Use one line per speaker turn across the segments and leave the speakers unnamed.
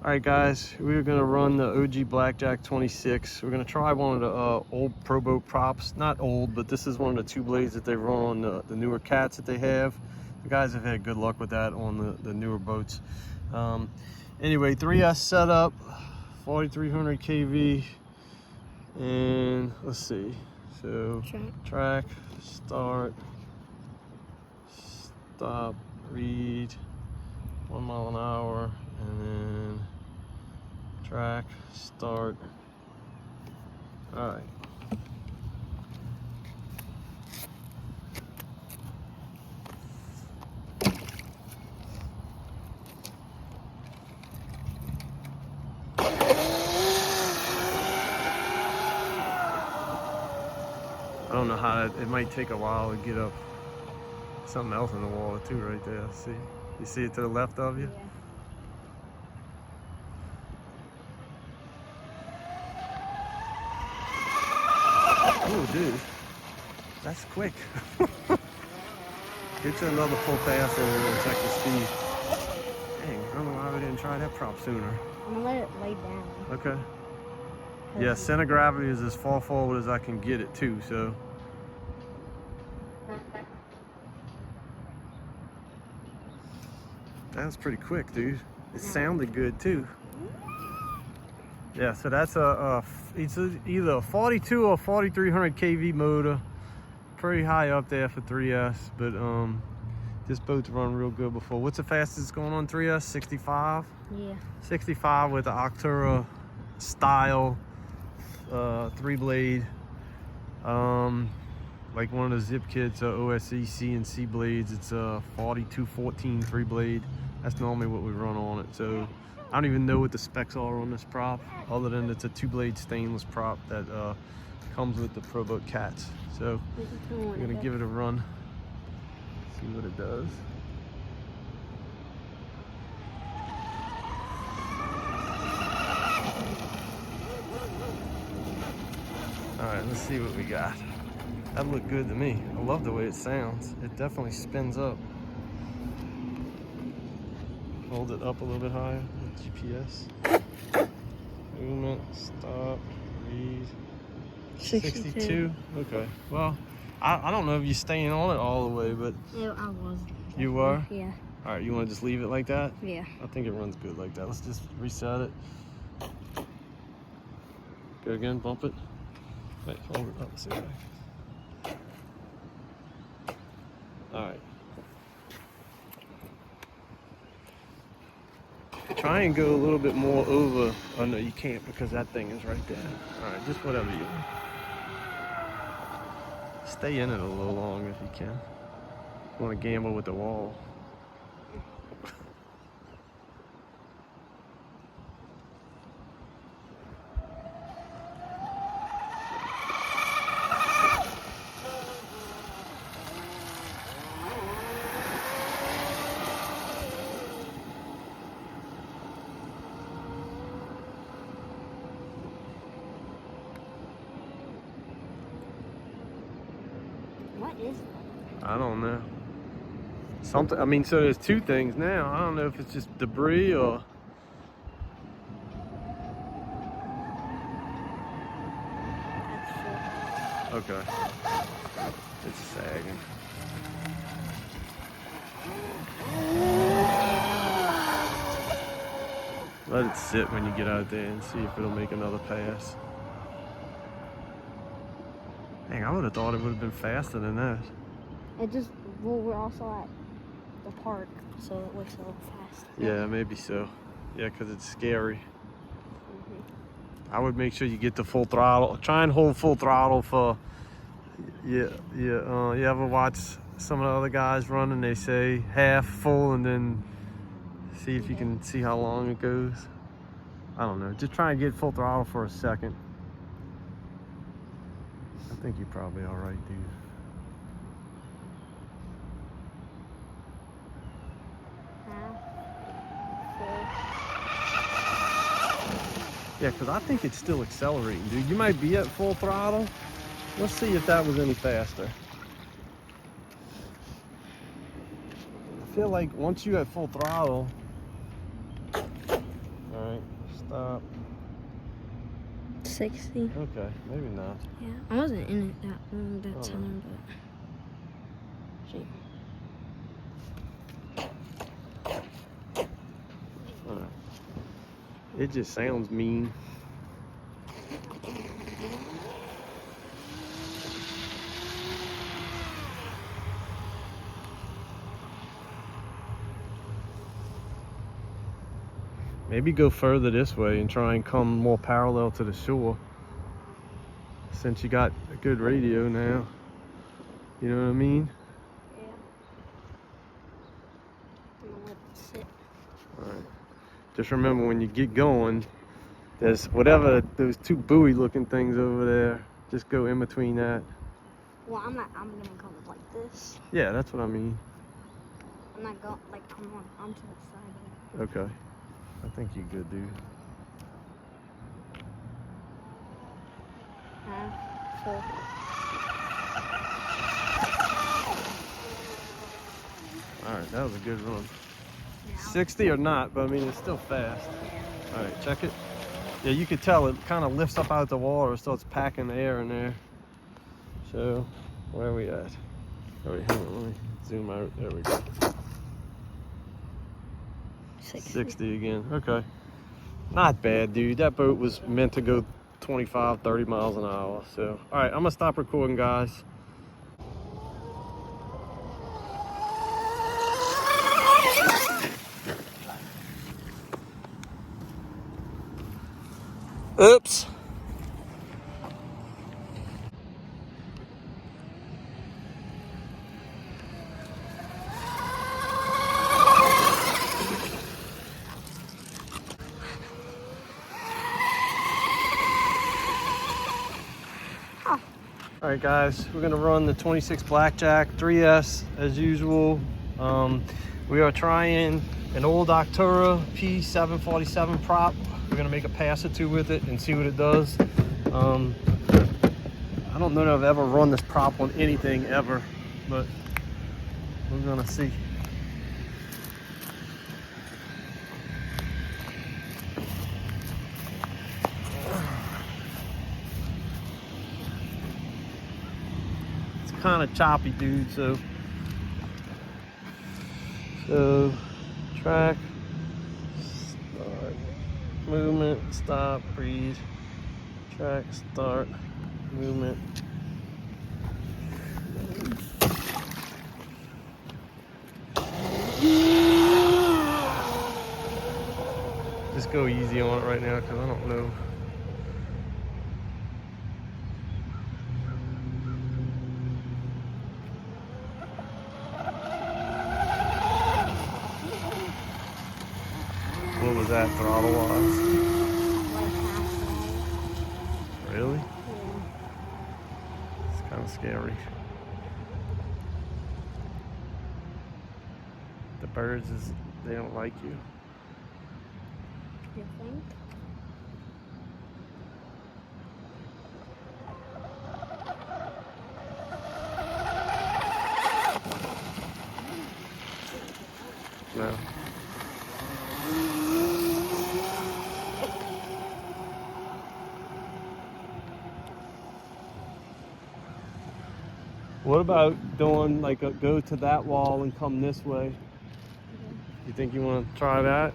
Alright guys, we're going to run the OG Black Jack 26. We're going to try one of the old Proboat props. Not old, but this is one of the two blades that they run on the newer cats that they have. The guys have had good luck with that on the newer boats. Anyway, 3S setup, 4300 kV, and let's see. So track, start, stop, read, 1 mile an hour, and then track, start. All right. I don't know how it might take a while to get up. Something else in the wall too, right there. See, you see it to the left of you?
Yeah.
Oh, dude, that's quick. Get you another full pass and then check the speed. Dang, I don't know why we didn't try that prop sooner.
I'm gonna let it lay down.
Okay. Yeah, center gravity is as far forward as I can get it too, so. That was pretty quick, dude. It sounded good too. Yeah, so that's it's either a 42 or 4300 kV motor. Pretty high up there for 3S, but this boat's run real good before. What's the fastest it's going on 3S? 65?
Yeah.
65 with the Octura style 3-blade. Like one of the Zip Kits OSE C and C blades. It's a 4214 3-blade. That's normally what we run on it. So I don't even know what the specs are on this prop, other than it's a 2-blade stainless prop that comes with the Proboat cats. So we're gonna give it a run, see what it does. All right, let's see what we got. That looked good to me. I love the way it sounds. It definitely spins up. Hold it up a little bit higher with GPS. Movement, stop, read. 62. Okay. Well, I don't know if you're staying on it all the way, but
Yeah, I was.
you were?
Yeah.
All right, you want to just leave it like that?
Yeah.
I think it runs good like that. Let's just reset it. Go again, bump it. Wait, hold it up, see what happens. All right. Try and go a little bit more over. Oh no, you can't because that thing is right there. All right, just whatever you want. Stay in it a little longer if you can. You want to gamble with the wall.
What is that?
I don't know. Something, I mean, so there's two things now. I don't know if it's just debris or...
That's
Okay. It's sagging. Let it sit when you get out there and see if it'll make another pass. Dang, I would have thought it would have been faster than that.
It just, well, we're also at the park, so it looks a little fast.
Yeah, maybe so. Yeah, because it's scary. I would make sure you get the full throttle. Try and hold full throttle for, you ever watch some of the other guys running? They say half full and then see if you can see how long it goes. I don't know. Just try and get full throttle for a second. I think you're probably all right, dude. Yeah, because I think it's still accelerating, dude. You might be at full throttle. Let's see if that was any faster. I feel like once you at full throttle, all right, stop.
60.
Okay, maybe not.
Yeah, I wasn't in it that long that
Oh, no.
time, but.
Alright. It just sounds mean. Maybe go further this way and try and come more parallel to the shore. Since you got a good radio now. You know what I mean?
Yeah. I'm gonna let it sit.
Alright. Just remember when you get going, there's whatever those two buoy looking things over there. Just go in between that.
Well, I'm gonna go like this.
Yeah, that's what I mean.
I'm not going, like, I'm to the side of it.
Okay. I think you're good, dude.
Full.
Alright, that was a good run.
Yeah.
60 or not, but I mean, it's still fast. Alright, check it. Yeah, you could tell it kind of lifts up out the water, starts packing the air in there. So, where are we at? Alright, hang on, let me zoom out. There we go. 60 again. Okay. Not bad, dude. That boat was meant to go 25, 30 miles an hour. So, alright, I'm gonna stop recording, guys. Oops. All right, guys, we're gonna run the 26 Black Jack 3S as usual. We are trying an old Octura P747 prop. We're gonna make a pass or two with it and see what it does. I don't know that I've ever run this prop on anything ever, but we're gonna see. Kind of choppy, dude. So track, start, movement, stop, breathe, track, start, movement. Just go easy on it right now because I don't know. What was that throttle wise?
Like halfway.
Really?
Yeah.
It's kind of scary. The birds they don't like you.
You think?
No. What about doing like a go to that wall and come this way?
Okay.
You think you want to try that?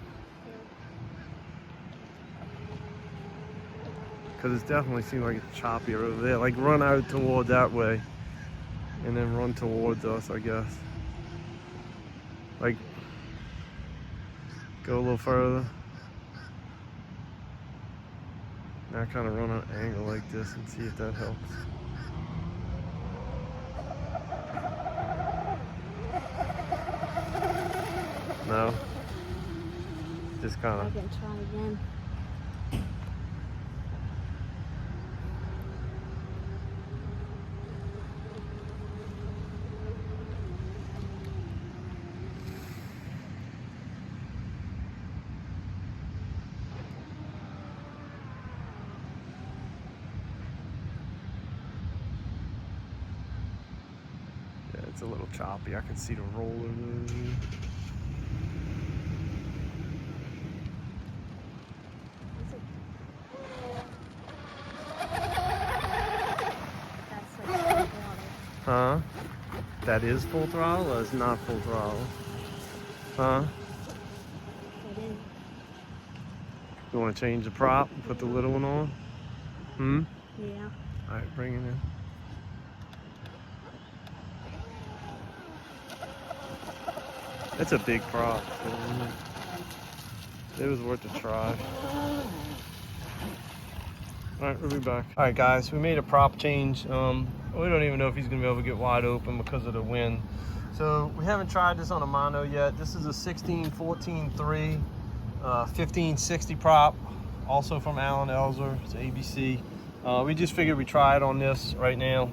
Because it definitely seems like it's choppier over there. Like run out toward that way and then run towards us, I guess. Like go a little further. Now kind of run an angle like this and see if that helps. No? Just kind
I
of.
can try again.
Yeah, it's a little choppy. I can see the roller moving.
It's
Huh? That is full throttle or is not full throttle? Huh?
It is.
You want to change the prop and put the little one on? Hmm?
Yeah.
Alright, bring it in. It's a big prop. So it was worth a try. Alright, we'll be back. Alright guys, we made a prop change. We don't even know if he's going to be able to get wide open because of the wind. So we haven't tried this on a mono yet. This is a 16-14-3 1560 prop, also from Alan Elzer. It's ABC. We just figured we'd try it on this right now.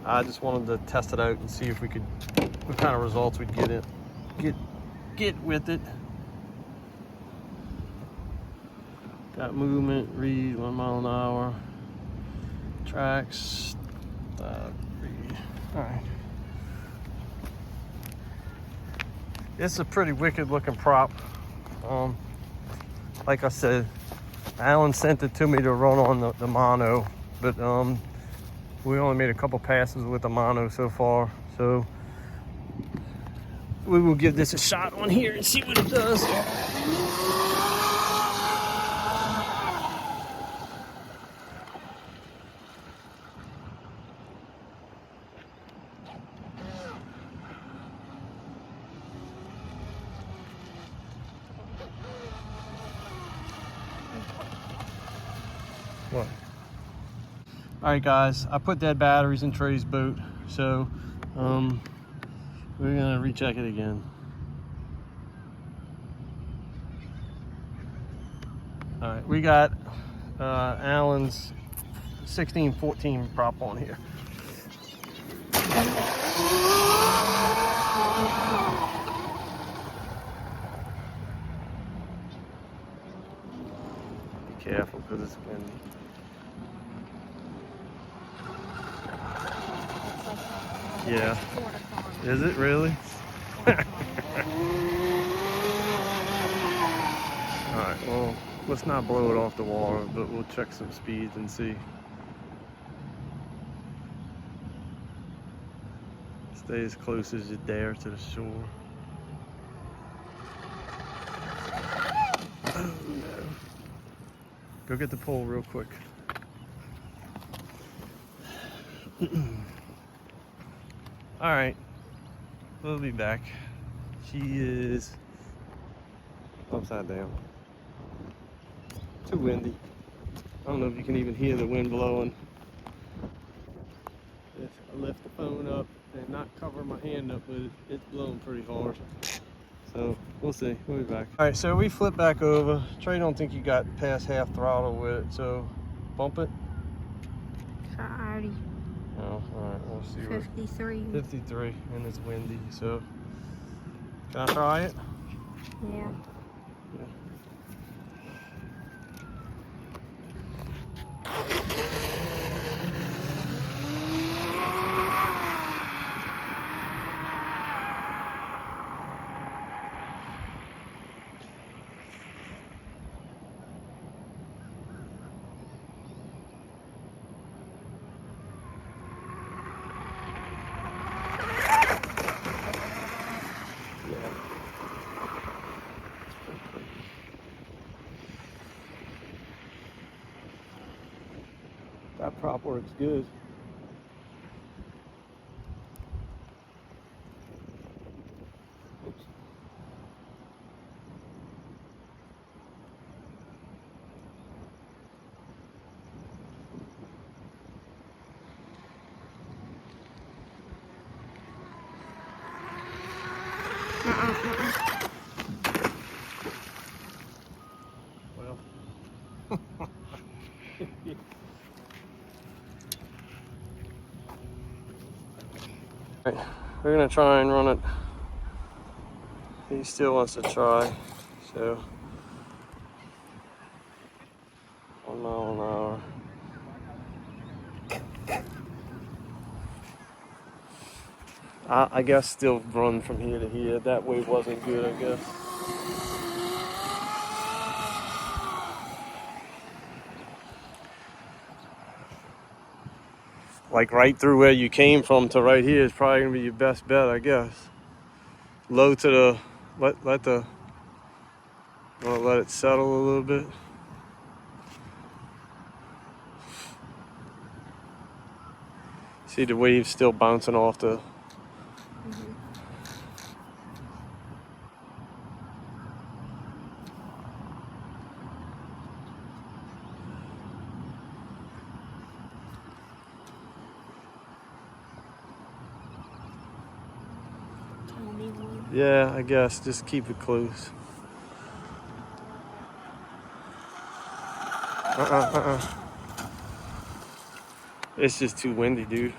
I just wanted to test it out and see if we could, what kind of results we'd get with it. Got movement, read 1 mile an hour. Tracks, read. All right. It's a pretty wicked looking prop. Like I said, Alan sent it to me to run on the mono, but we only made a couple passes with the mono so far. So we will give this a shot on here and see what it does. What? All right, guys, I put dead batteries in Trey's boat, so we're gonna recheck it again. All right, we got Alan's 16-14 prop on here. Be careful because it's windy. Yeah. Is it really? Alright, well, let's not blow it off the water, but we'll check some speeds and see. Stay as close as you dare to the shore. Oh no. Go get the pole real quick. Alright, we'll be back. She is upside down. Too windy. I don't know if you can even hear the wind blowing. If I lift the phone up and not cover my hand up with it, it's blowing pretty hard. So we'll see. We'll be back. All right, so we flip back over. Trey don't think you got past half throttle with it, so bump it.
Alrighty.
Oh, all right, we'll see.
53.
53, and it's windy. So can I try it?
Yeah.
That prop works good. Oops. Well. Right, we're gonna try and run it. He still wants to try, so 1 mile an hour. I guess still run from here to here. That way wasn't good, I guess. like right through where you came from to right here is probably gonna be your best bet, I guess. Low to the, let it settle a little bit. See the waves still bouncing off the.
Tell me one.
Yeah, I guess just keep it close. It's just too windy, dude.